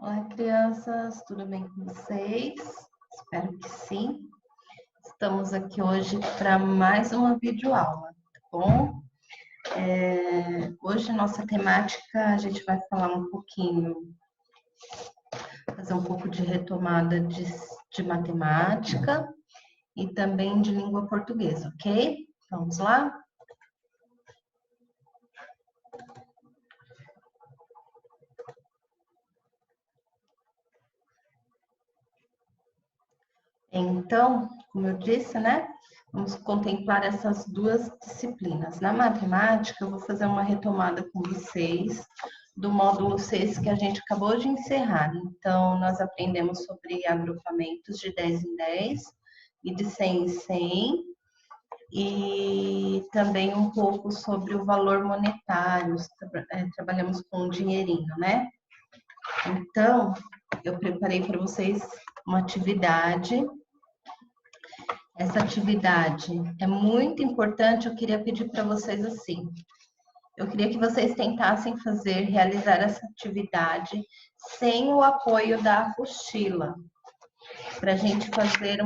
Olá, crianças, tudo bem com vocês? Espero que sim. Estamos aqui hoje para mais uma videoaula, tá bom? Hoje nossa temática, a gente vai falar um pouquinho, fazer um pouco de retomada de matemática e também de língua portuguesa, ok? Vamos lá? Então, como eu disse, né? Vamos contemplar essas duas disciplinas. Na matemática, eu vou fazer uma retomada com vocês do módulo 6 que a gente acabou de encerrar. Então, nós aprendemos sobre agrupamentos de 10 em 10 e de 100 em 100, e também um pouco sobre o valor monetário, trabalhamos com o dinheirinho, né? Então, eu preparei para vocês uma atividade. Essa atividade é muito importante, eu queria pedir para vocês assim. Eu queria que vocês tentassem realizar essa atividade sem o apoio da apostila, para a gente fazer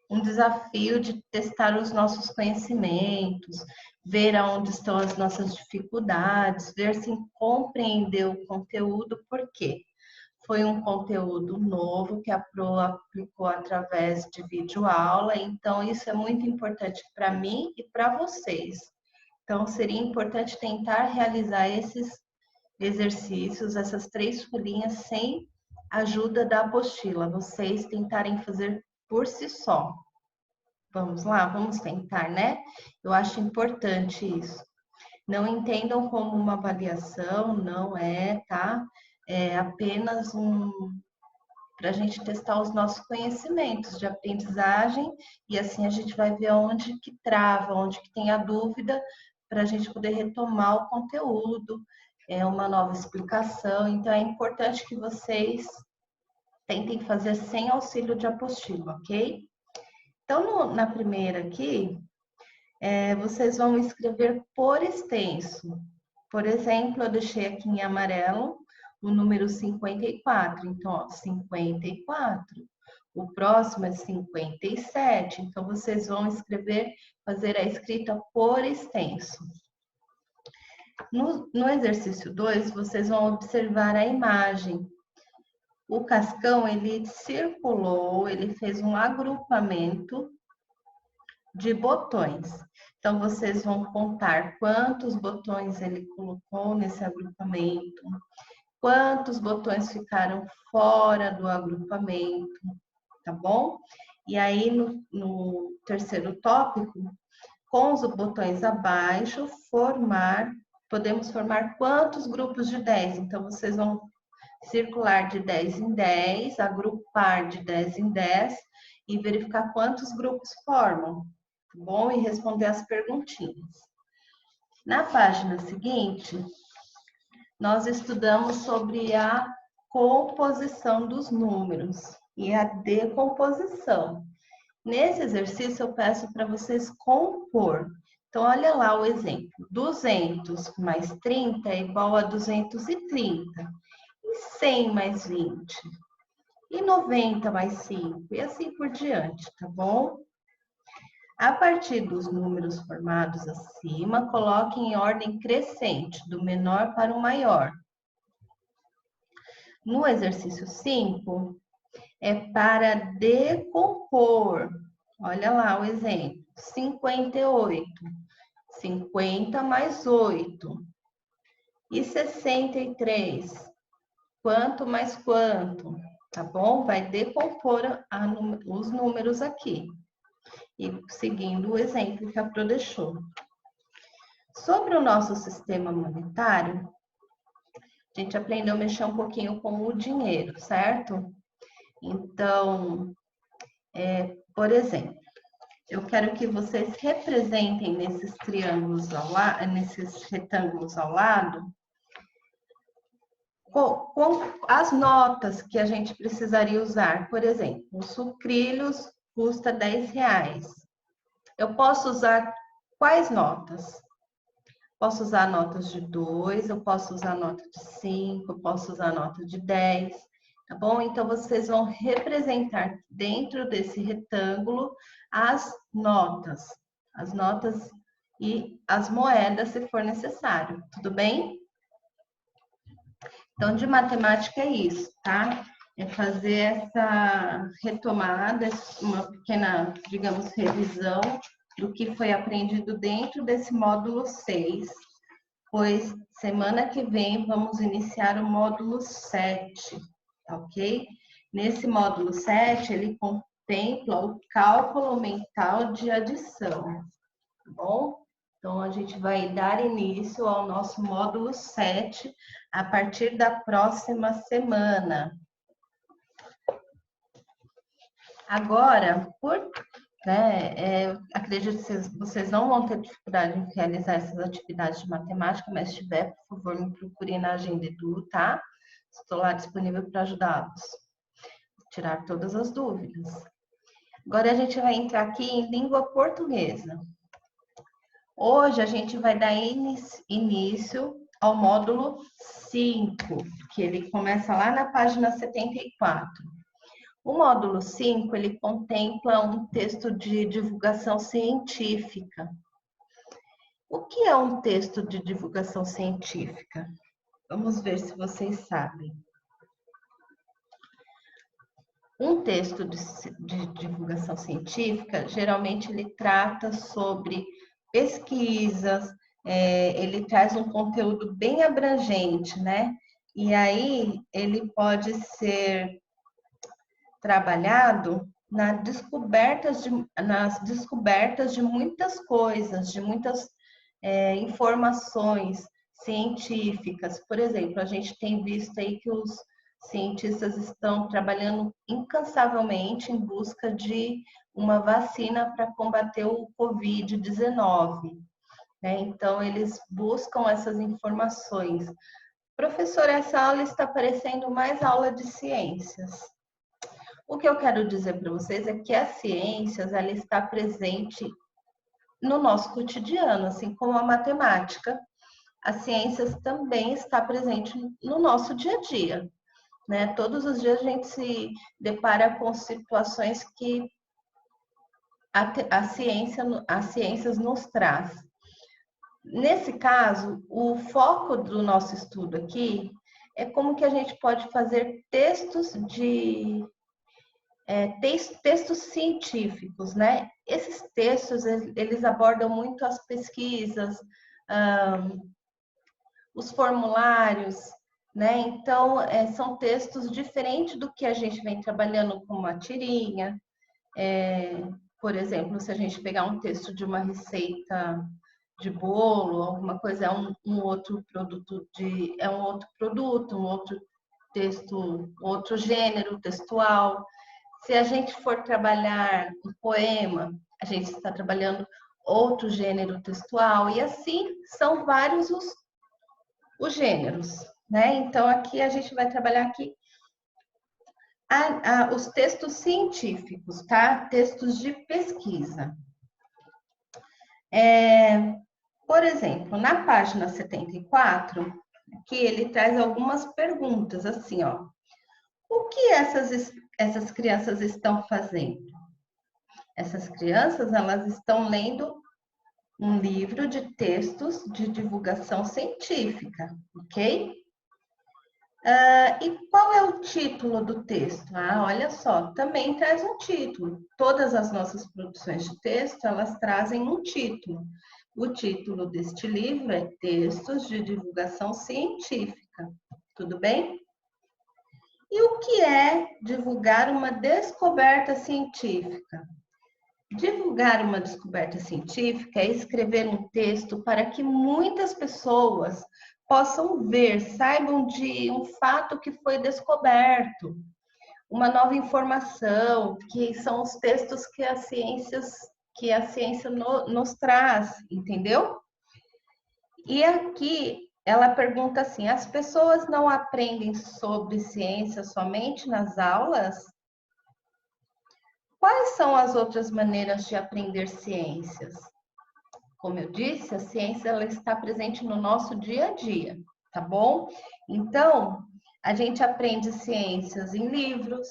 um desafio de testar os nossos conhecimentos, ver aonde estão as nossas dificuldades, ver se compreendeu o conteúdo, por quê? Foi um conteúdo novo que a Pro aplicou através de videoaula, então isso é muito importante para mim e para vocês. Então, seria importante tentar realizar esses exercícios, essas 3 folhinhas, sem ajuda da apostila. Vocês tentarem fazer por si só. Vamos lá? Vamos tentar, né? Eu acho importante isso. Não entendam como uma avaliação, não é, tá? É apenas para a gente testar os nossos conhecimentos de aprendizagem, e assim a gente vai ver onde que trava, onde que tem a dúvida, para a gente poder retomar o conteúdo, uma nova explicação. Então é importante que vocês tentem fazer sem auxílio de apostila, ok? Então, na primeira aqui, vocês vão escrever por extenso. Por exemplo, eu deixei aqui em amarelo o número 54. Então, ó, 54. O próximo é 57. Então, vocês vão fazer a escrita por extenso. No exercício 2, vocês vão observar a imagem. O Cascão, ele circulou, ele fez um agrupamento de botões. Então, vocês vão contar quantos botões ele colocou nesse agrupamento, quantos botões ficaram fora do agrupamento, tá bom? E aí, no terceiro tópico, com os botões abaixo, podemos formar quantos grupos de 10? Então, vocês vão circular de 10 em 10, agrupar de 10 em 10 e verificar quantos grupos formam, tá bom? E responder as perguntinhas. Na página seguinte, nós estudamos sobre a composição dos números e a decomposição. Nesse exercício, eu peço para vocês compor. Então, olha lá o exemplo. 200 mais 30 é igual a 230. E 100 mais 20? E 90 mais 5? E assim por diante, tá bom? A partir dos números formados acima, coloque em ordem crescente, do menor para o maior. No exercício 5, é para decompor. Olha lá o exemplo. 58. 50 mais 8. E 63. Quanto mais quanto? Tá bom? Vai decompor os números aqui. E seguindo o exemplo que a Pro deixou. Sobre o nosso sistema monetário, a gente aprendeu a mexer um pouquinho com o dinheiro, certo? Então, por exemplo, eu quero que vocês representem nesses triângulos nesses retângulos ao lado, com as notas que a gente precisaria usar. Por exemplo, o sucrilhos custa R$10. Eu posso usar quais notas? Posso usar notas de 2, eu posso usar nota de 5, eu posso usar nota de 10, tá bom? Então, vocês vão representar dentro desse retângulo as notas e as moedas, se for necessário, tudo bem? Então, de matemática é isso, tá? É fazer essa retomada, uma pequena, digamos, revisão do que foi aprendido dentro desse módulo 6, pois semana que vem vamos iniciar o módulo 7, ok? Nesse módulo 7, ele contempla o cálculo mental de adição, tá bom? Então, a gente vai dar início ao nosso módulo 7 a partir da próxima semana. Agora, acredito que vocês não vão ter dificuldade em realizar essas atividades de matemática, mas se tiver, por favor, me procurem na Agenda Edu, tá? Estou lá disponível para ajudá-los, tirar todas as dúvidas. Agora a gente vai entrar aqui em língua portuguesa. Hoje a gente vai dar início ao módulo 5, que ele começa lá na página 74. O módulo 5, ele contempla um texto de divulgação científica. O que é um texto de divulgação científica? Vamos ver se vocês sabem. Um texto de divulgação científica, geralmente ele trata sobre pesquisas, ele traz um conteúdo bem abrangente, né? E aí ele pode ser trabalhado nas descobertas de muitas coisas, de muitas informações científicas. Por exemplo, a gente tem visto aí que os cientistas estão trabalhando incansavelmente em busca de uma vacina para combater o Covid-19, né? Então, eles buscam essas informações. Professor, essa aula está parecendo mais aula de ciências. O que eu quero dizer para vocês é que as ciências, ela está presente no nosso cotidiano, assim como a matemática. As ciências também está presente no nosso dia a dia, né? Todos os dias a gente se depara com situações que as ciências nos traz. Nesse caso, o foco do nosso estudo aqui é como que a gente pode fazer textos científicos, né? Esses textos, eles abordam muito as pesquisas, os formulários, né? Então, são textos diferentes do que a gente vem trabalhando com uma tirinha. Por exemplo, se a gente pegar um texto de uma receita de bolo, alguma coisa, é um outro produto, um outro texto, outro gênero textual. Se a gente for trabalhar um poema, a gente está trabalhando outro gênero textual, e assim são vários os gêneros, né? Então, aqui a gente vai trabalhar aqui os textos científicos, tá? Textos de pesquisa. Por exemplo, na página 74, aqui ele traz algumas perguntas, assim, ó. O que essas crianças estão fazendo? Essas crianças, elas estão lendo um livro de textos de divulgação científica, ok? E qual é o título do texto? Olha só, também traz um título. Todas as nossas produções de texto, elas trazem um título. O título deste livro é Textos de Divulgação Científica. Tudo bem? E o que é divulgar uma descoberta científica? Divulgar uma descoberta científica é escrever um texto para que muitas pessoas possam ver, saibam de um fato que foi descoberto, uma nova informação, que são os textos que a ciência nos traz, entendeu? E aqui ela pergunta assim: as pessoas não aprendem sobre ciência somente nas aulas? Quais são as outras maneiras de aprender ciências? Como eu disse, a ciência ela está presente no nosso dia a dia, tá bom? Então, a gente aprende ciências em livros,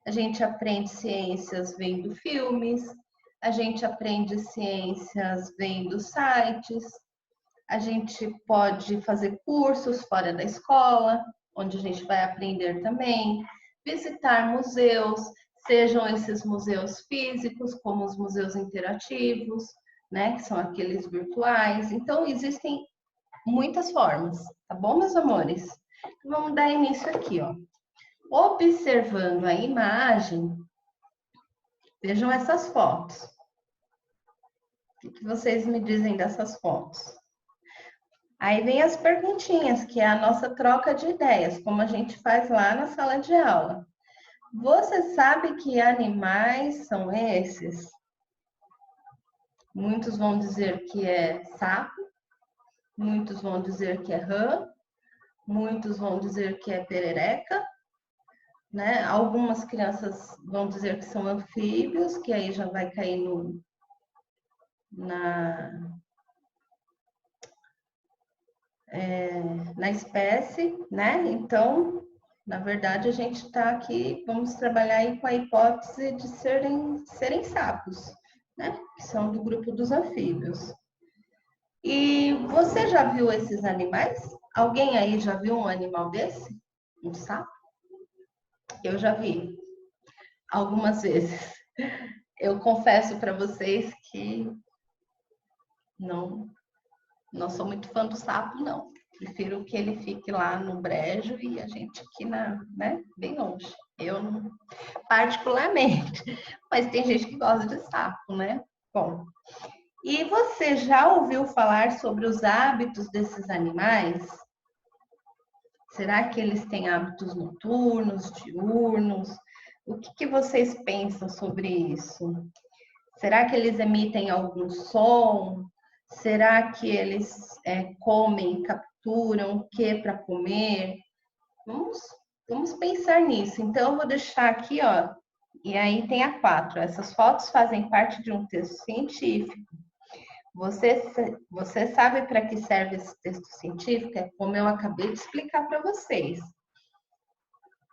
a gente aprende ciências vendo filmes, a gente aprende ciências vendo sites, a gente pode fazer cursos fora da escola, onde a gente vai aprender também, visitar museus, sejam esses museus físicos, como os museus interativos, né, que são aqueles virtuais. Então, existem muitas formas, tá bom, meus amores? Vamos dar início aqui, ó. Observando a imagem, vejam essas fotos. O que vocês me dizem dessas fotos? Aí vem as perguntinhas, que é a nossa troca de ideias, como a gente faz lá na sala de aula. Você sabe que animais são esses? Muitos vão dizer que é sapo, muitos vão dizer que é rã, muitos vão dizer que é perereca, né? Algumas crianças vão dizer que são anfíbios, que aí já vai cair na espécie, né? Então, na verdade, a gente está aqui, vamos trabalhar aí com a hipótese de serem sapos, né? Que são do grupo dos anfíbios. E você já viu esses animais? Alguém aí já viu um animal desse? Um sapo? Eu já vi algumas vezes. Eu confesso para vocês que não sou muito fã do sapo, não. Prefiro que ele fique lá no brejo e a gente aqui bem longe. Eu não, particularmente, mas tem gente que gosta de sapo, né? Bom, e você já ouviu falar sobre os hábitos desses animais? Será que eles têm hábitos noturnos, diurnos? O que vocês pensam sobre isso? Será que eles emitem algum som? Será que eles comem, capturam o que para comer? Vamos pensar nisso. Então, eu vou deixar aqui, ó, e aí tem a 4. Essas fotos fazem parte de um texto científico. Você sabe para que serve esse texto científico? É como eu acabei de explicar para vocês.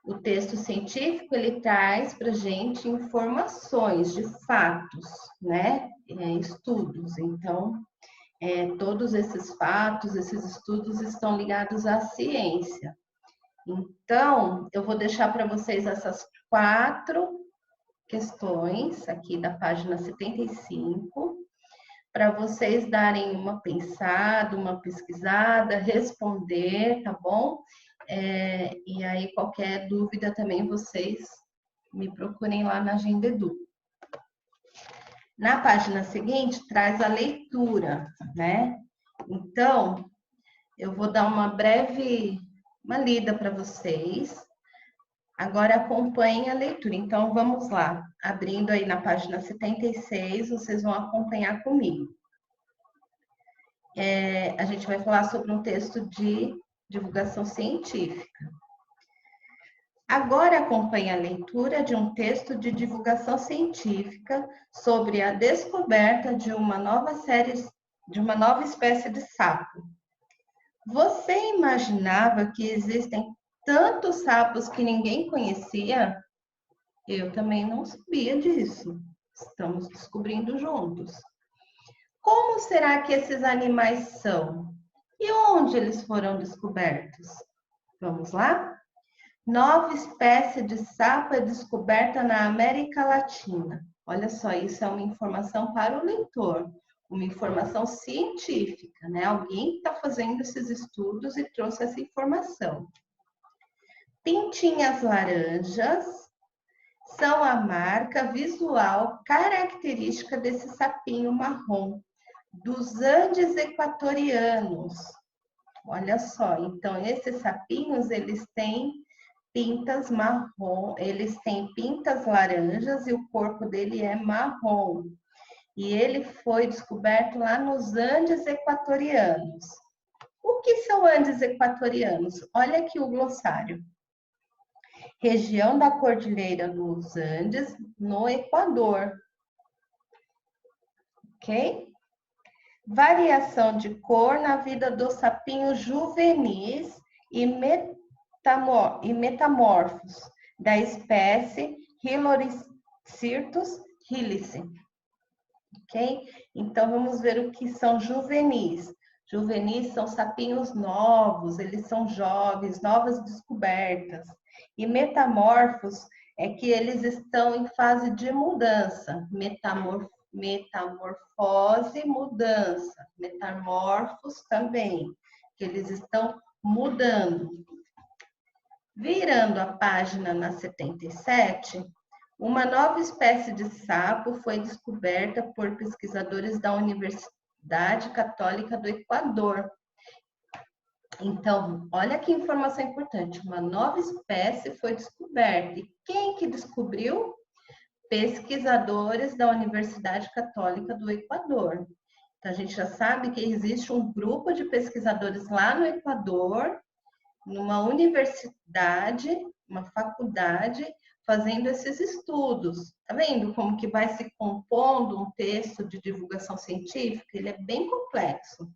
O texto científico, ele traz para a gente informações de fatos, né? Estudos. Então, todos esses fatos, esses estudos estão ligados à ciência. Então, eu vou deixar para vocês essas 4 questões aqui da página 75, para vocês darem uma pensada, uma pesquisada, responder, tá bom? E aí, qualquer dúvida também, vocês me procurem lá na Agenda Edu. Na página seguinte, traz a leitura, né? Então, eu vou dar uma lida para vocês. Agora acompanhem a leitura. Então, vamos lá. Abrindo aí na página 76, vocês vão acompanhar comigo. A gente vai falar sobre um texto de divulgação científica. Agora acompanhe a leitura de um texto de divulgação científica sobre a descoberta de uma nova espécie de sapo. Você imaginava que existem tantos sapos que ninguém conhecia? Eu também não sabia disso. Estamos descobrindo juntos. Como será que esses animais são? E onde eles foram descobertos? Vamos lá? Nova espécie de sapo é descoberta na América Latina. Olha só, isso é uma informação para o leitor, uma informação científica, né? Alguém está fazendo esses estudos e trouxe essa informação. Pintinhas laranjas são a marca visual característica desse sapinho marrom, dos Andes equatorianos. Olha só, então esses sapinhos, eles têm pintas marrom, eles têm pintas laranjas e o corpo dele é marrom. E ele foi descoberto lá nos Andes equatorianos. O que são Andes equatorianos? Olha aqui o glossário. Região da Cordilheira dos Andes, no Equador. Ok? Variação de cor na vida dos sapinhos juvenis e metamorfos da espécie Hyloriscyrtus hylice. Ok? Então, vamos ver o que são juvenis. Juvenis são sapinhos novos, eles são jovens, novas descobertas. E metamorfos é que eles estão em fase de mudança. Metamorfose, mudança. Metamorfos também, que eles estão mudando. Virando a página na 77, uma nova espécie de sapo foi descoberta por pesquisadores da Universidade Católica do Equador. Então, olha que informação importante. Uma nova espécie foi descoberta. E quem que descobriu? Pesquisadores da Universidade Católica do Equador. Então, a gente já sabe que existe um grupo de pesquisadores lá no Equador, numa universidade, uma faculdade, fazendo esses estudos. Tá vendo como que vai se compondo um texto de divulgação científica? Ele é bem complexo.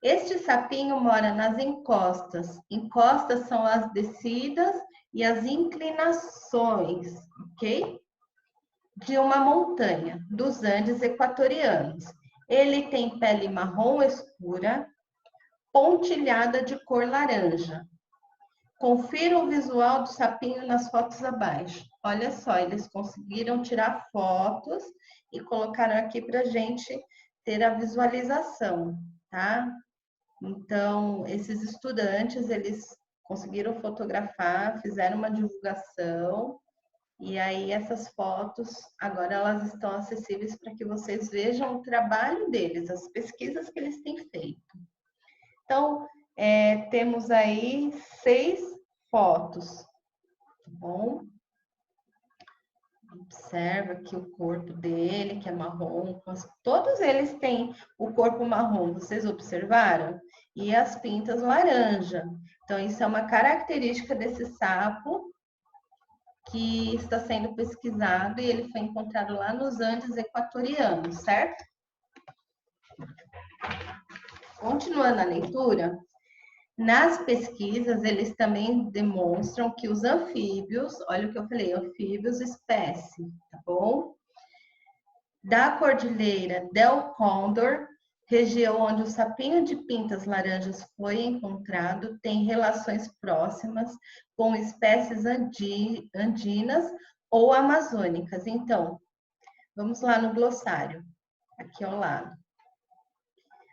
Este sapinho mora nas encostas. Encostas são as descidas e as inclinações, ok? De uma montanha, dos Andes equatorianos. Ele tem pele marrom escura, pontilhada de cor laranja. Confira o visual do sapinho nas fotos abaixo. Olha só, eles conseguiram tirar fotos e colocaram aqui para a gente ter a visualização, tá? Então, esses estudantes, eles conseguiram fotografar, fizeram uma divulgação, e aí essas fotos, agora elas estão acessíveis para que vocês vejam o trabalho deles, as pesquisas que eles têm feito. Então, temos aí 6 fotos, tá bom? Observa aqui o corpo dele, que é marrom. Todos eles têm o corpo marrom, vocês observaram? E as pintas laranja. Então, isso é uma característica desse sapo que está sendo pesquisado e ele foi encontrado lá nos Andes equatorianos, certo? Continuando a leitura, nas pesquisas, eles também demonstram que os anfíbios, olha o que eu falei, anfíbios espécie, tá bom? Da Cordilheira del Cóndor, região onde o sapinho de pintas laranjas foi encontrado, tem relações próximas com espécies andinas ou amazônicas. Então, vamos lá no glossário, aqui ao lado.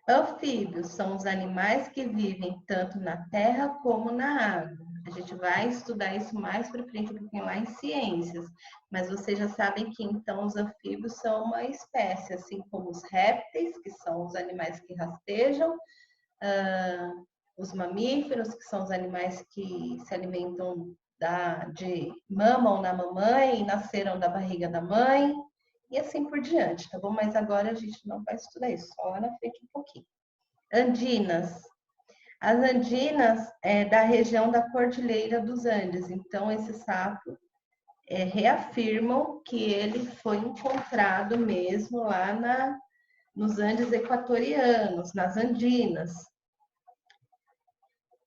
Anfíbios são os animais que vivem tanto na terra como na água. A gente vai estudar isso mais para frente, um pouquinho lá em ciências. Mas vocês já sabem que, então, os anfíbios são uma espécie, assim como os répteis, que são os animais que rastejam, os mamíferos, que são os animais que se alimentam mamam na mamãe e nasceram da barriga da mãe, e assim por diante, tá bom? Mas agora a gente não vai estudar isso, só lá na frente um pouquinho. Andinas. As andinas é da região da Cordilheira dos Andes, então esse sapo reafirmam que ele foi encontrado mesmo lá nos Andes equatorianos, nas andinas.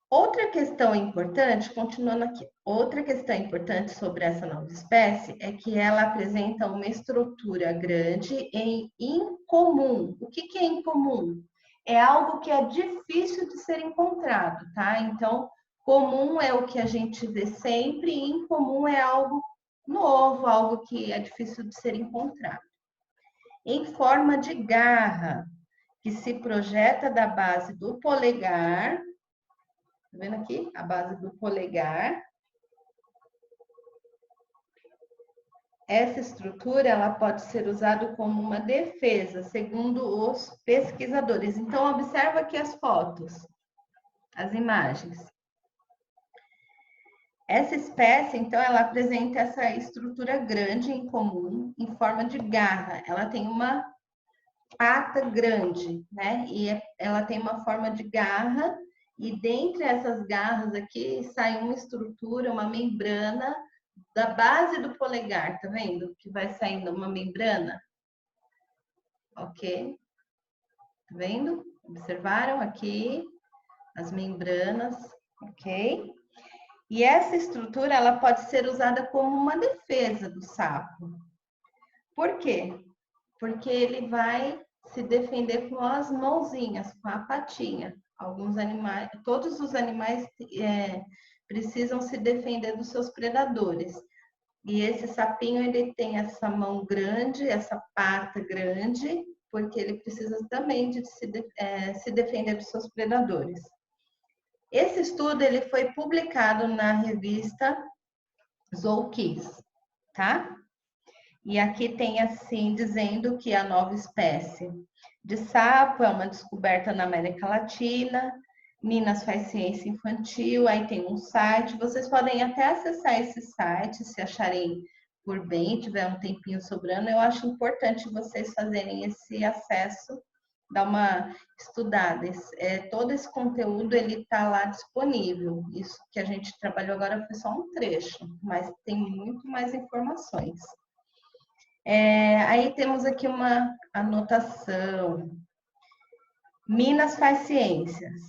Outra questão importante, continuando aqui, outra questão importante sobre essa nova espécie é que ela apresenta uma estrutura grande em incomum. O que é incomum? É algo que é difícil de ser encontrado, tá? Então, comum é o que a gente vê sempre, e incomum é algo novo, algo que é difícil de ser encontrado. Em forma de garra, que se projeta da base do polegar. Tá vendo aqui? A base do polegar. Essa estrutura, ela pode ser usada como uma defesa, segundo os pesquisadores. Então, observa aqui as fotos, as imagens. Essa espécie, então, ela apresenta essa estrutura grande em comum, em forma de garra. Ela tem uma pata grande, né? E ela tem uma forma de garra, e dentre essas garras aqui sai uma estrutura, uma membrana da base do polegar, tá vendo? Que vai saindo uma membrana, ok? Tá vendo? Observaram aqui as membranas, ok? E essa estrutura, ela pode ser usada como uma defesa do sapo. Por quê? Porque ele vai se defender com as mãozinhas, com a patinha. Alguns animais, todos os animais precisam se defender dos seus predadores. E esse sapinho, ele tem essa mão grande, essa pata grande, porque ele precisa também de se defender dos seus predadores. Esse estudo, ele foi publicado na revista Zookeys, tá? E aqui tem assim, dizendo que a nova espécie de sapo é uma descoberta na América Latina, Minas faz ciência infantil, aí tem um site, vocês podem até acessar esse site, se acharem por bem, tiver um tempinho sobrando, eu acho importante vocês fazerem esse acesso, dar uma estudada. Todo esse conteúdo, ele está lá disponível, isso que a gente trabalhou agora foi só um trecho, mas tem muito mais informações. Aí temos aqui uma anotação. Minas faz ciências.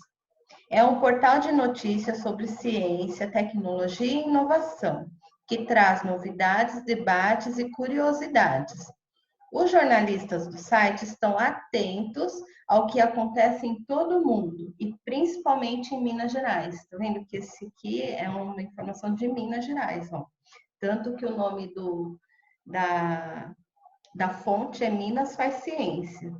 É um portal de notícias sobre ciência, tecnologia e inovação, que traz novidades, debates e curiosidades. Os jornalistas do site estão atentos ao que acontece em todo o mundo, e principalmente em Minas Gerais. Está vendo que esse aqui é uma informação de Minas Gerais, ó. Tanto que o nome da fonte é Minas faz ciência.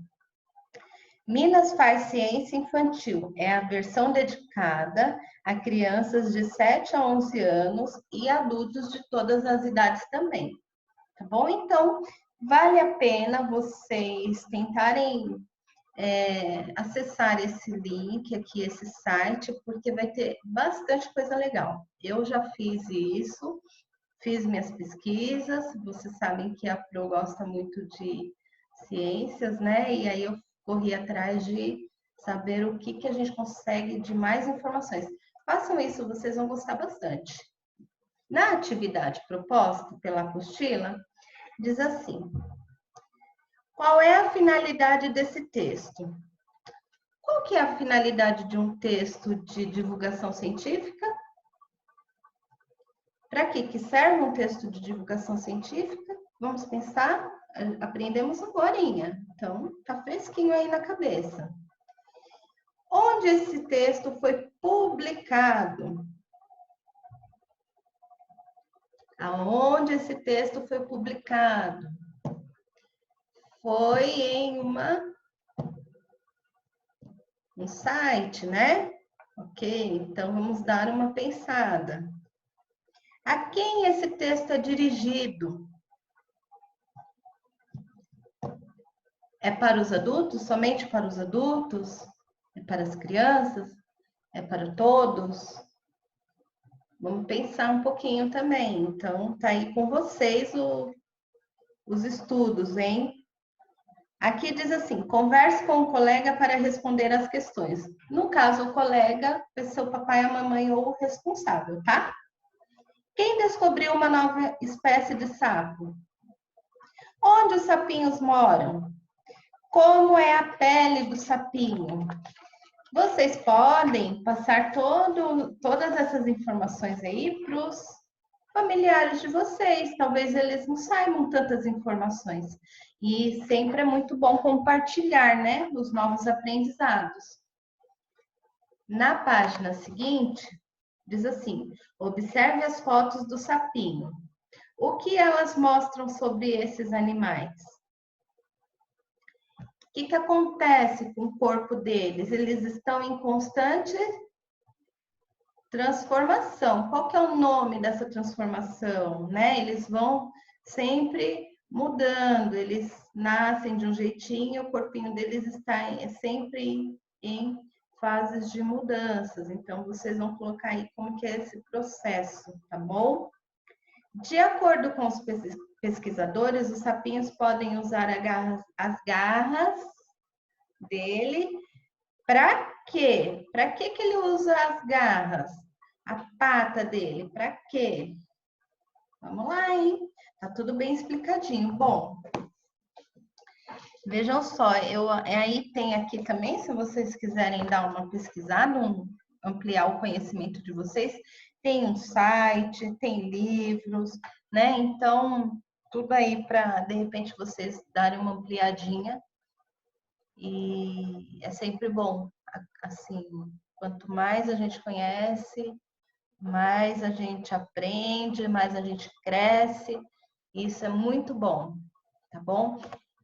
Minas faz ciência infantil, é a versão dedicada a crianças de 7 a 11 anos e adultos de todas as idades também, tá bom? Então, vale a pena vocês tentarem acessar esse link aqui, esse site, porque vai ter bastante coisa legal. Eu já fiz isso, fiz minhas pesquisas, vocês sabem que a Pro gosta muito de ciências, né? E aí eu corri atrás de saber o que a gente consegue de mais informações. Façam isso, vocês vão gostar bastante. Na atividade proposta pela apostila, diz assim: qual é a finalidade desse texto? Qual que é a finalidade de um texto de divulgação científica? Para que serve um texto de divulgação científica? Vamos pensar, aprendemos agora, então tá fresquinho aí na cabeça. Onde esse texto foi publicado? Aonde esse texto foi publicado? Foi em um site, né? Ok, então vamos dar uma pensada. A quem esse texto é dirigido? É para os adultos? Somente para os adultos? É para as crianças? É para todos? Vamos pensar um pouquinho também. Então, tá aí com vocês os estudos, hein? Aqui diz assim: converse com o colega para responder as questões. No caso, o colega é seu papai, a mamãe ou o responsável, tá? Quem descobriu uma nova espécie de sapo? Onde os sapinhos moram? Como é a pele do sapinho? Vocês podem passar todas essas informações aí para os familiares de vocês. Talvez eles não saibam tantas informações. E sempre é muito bom compartilhar, né, os novos aprendizados. Na página seguinte, diz assim: observe as fotos do sapinho. O que elas mostram sobre esses animais? O que acontece com o corpo deles? Eles estão em constante transformação. Qual que é o nome dessa transformação, né? Eles vão sempre mudando, eles nascem de um jeitinho, o corpinho deles está sempre em fases de mudanças. Então, vocês vão colocar aí como que é esse processo, tá bom? De acordo com os pesquisadores, os sapinhos podem usar as garras dele. Para quê? Para que ele usa as garras? A pata dele, para quê? Vamos lá, hein? Tá tudo bem explicadinho. Bom, Vejam só, aí tem aqui também, se vocês quiserem dar uma pesquisada, ampliar o conhecimento de vocês, tem um site, tem livros, né? Então, tudo aí para, de repente, vocês darem uma ampliadinha e é sempre bom, assim, quanto mais a gente conhece, mais a gente aprende, mais a gente cresce, isso é muito bom, tá bom?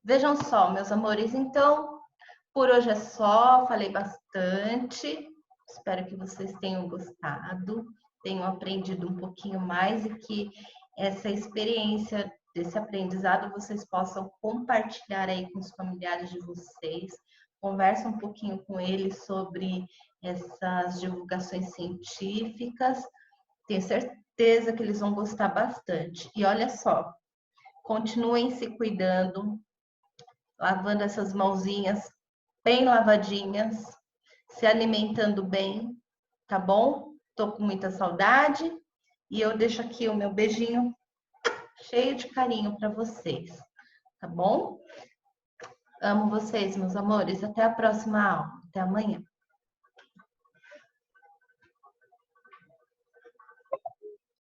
Vejam só, meus amores, então, por hoje é só, falei bastante. Espero que vocês tenham gostado, tenham aprendido um pouquinho mais e que essa experiência desse aprendizado vocês possam compartilhar aí com os familiares de vocês. Conversa um pouquinho com eles sobre essas divulgações científicas. Tenho certeza que eles vão gostar bastante. E olha só, continuem se cuidando, lavando essas mãozinhas bem lavadinhas, se alimentando bem, tá bom? Tô com muita saudade e eu deixo aqui o meu beijinho cheio de carinho para vocês, tá bom? Amo vocês, meus amores. Até a próxima aula. Até amanhã.